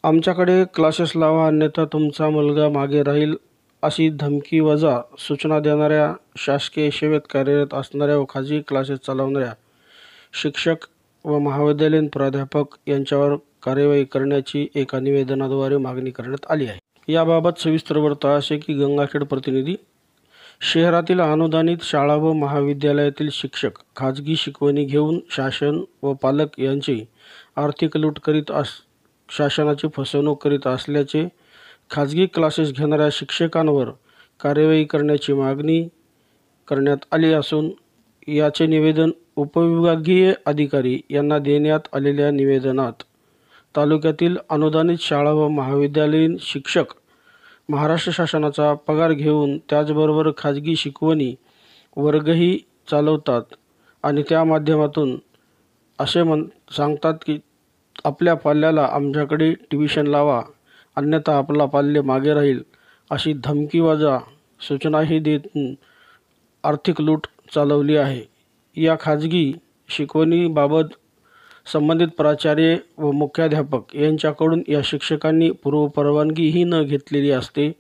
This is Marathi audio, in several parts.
आमच्याकडे क्लासेस लावा अन्यथा तुमचा मुलगा मागे राहील अशी धमकीवजा सूचना देणाऱ्या, शासकीय सेवेत कार्यरत असणाऱ्या व खाजगी क्लासेस चालवणाऱ्या शिक्षक व महाविद्यालयीन प्राध्यापक यांच्यावर कार्यवाही करण्याची एका निवेदनाद्वारे मागणी करण्यात आली आहे. याबाबत सविस्तर वृत्त असे की गंगाखेड प्रतिनिधी. शहरातील अनुदानित शाळा व महाविद्यालयातील शिक्षक खाजगी शिकवणी घेऊन शासन व पालक यांची आर्थिक लूट करीत शासनाची फसवणूक करीत असल्याचे खाजगी क्लासेस घेणाऱ्या शिक्षकांवर कार्यवाही करण्याची मागणी करण्यात आली असून याचे निवेदन उपविभागीय अधिकारी यांना देण्यात आलेल्या निवेदनात तालुक्यातील अनुदानित शाळा व महाविद्यालयीन शिक्षक महाराष्ट्र शासनाचा पगार घेऊन त्याचबरोबर खाजगी शिकवणी वर्गही चालवतात आणि त्या माध्यमातून असे सांगतात की आपल्या पाल्याला आमच्याकडे ट्युशन लावा अन्यथा आपला पाल्य मागे राहील अशी धमकीवजा सूचनाही देत आर्थिक लूट चालवली आहे. या खाजगी शिकवणीबाबत संबंधित प्राचार्य व मुख्याध्यापक यांच्याकडून या शिक्षकांनी पूर्वपरवानगीही न घेतलेली असते.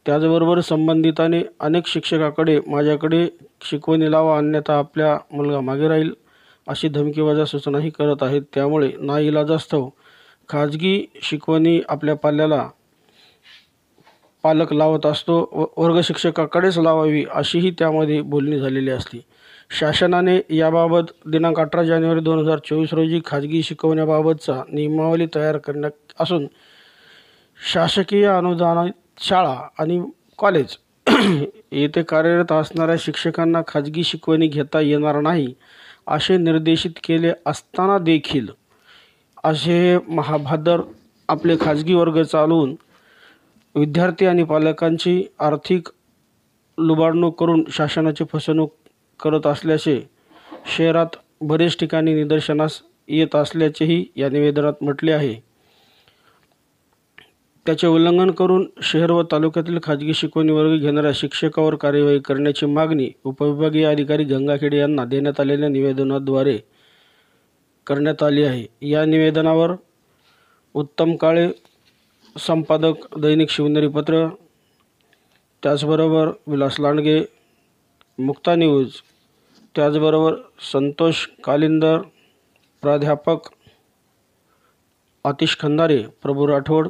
त्याचबरोबर संबंधिताने अनेक शिक्षकाकडे माझ्याकडे शिकवणी लावा अन्यथा आपल्या मुलगा मागे राहील अशी धमकीवजा सूचनाही करत आहेत. त्यामुळे नाईलाजास्तव खाजगी शिकवणी आपल्या पाल्याला पालक लावत असतो व वर्ग शिक्षकाकडेच लावावी अशीही त्यामध्ये बोलणी झालेली असते. शासनाने याबाबत दिनांक 18 जानेवारी 2024 रोजी खाजगी शिकवण्याबाबतचा नियमावली तयार करण्यात असून शासकीय अनुदानित शाळा आणि कॉलेज येथे कार्यरत असणाऱ्या शिक्षकांना खाजगी शिकवणी घेता येणार नाही असे निर्देशित केले असताना देखील असे महाभादर आपले खाजगी वर्ग चालवून विद्यार्थी आणि पालकांची आर्थिक लुबाडणूक करून शासनाची फसवणूक करत असल्याचे शहरात बरेच ठिकाणी निदर्शनास येत असल्याचेही या निवेदनात म्हटले आहे. त्याचे उल्लंघन करून शहर व तालुक्यातील खाजगी शिकवणी वर्ग घेणाऱ्या शिक्षकावर कार्यवाही करण्याची मागणी उपविभागीय अधिकारी गंगाखेड यांना देण्यात आलेल्या निवेदनाद्वारे करण्यात आली आहे. या निवेदनावर उत्तम काळे, संपादक दैनिक शिवनेरी पत्र, त्याचबरोबर विलास लांडगे, मुक्ता न्यूज, त्याचबरोबर संतोष कालिंदर, प्राध्यापक आतिश खंदारे, प्रभू राठोड,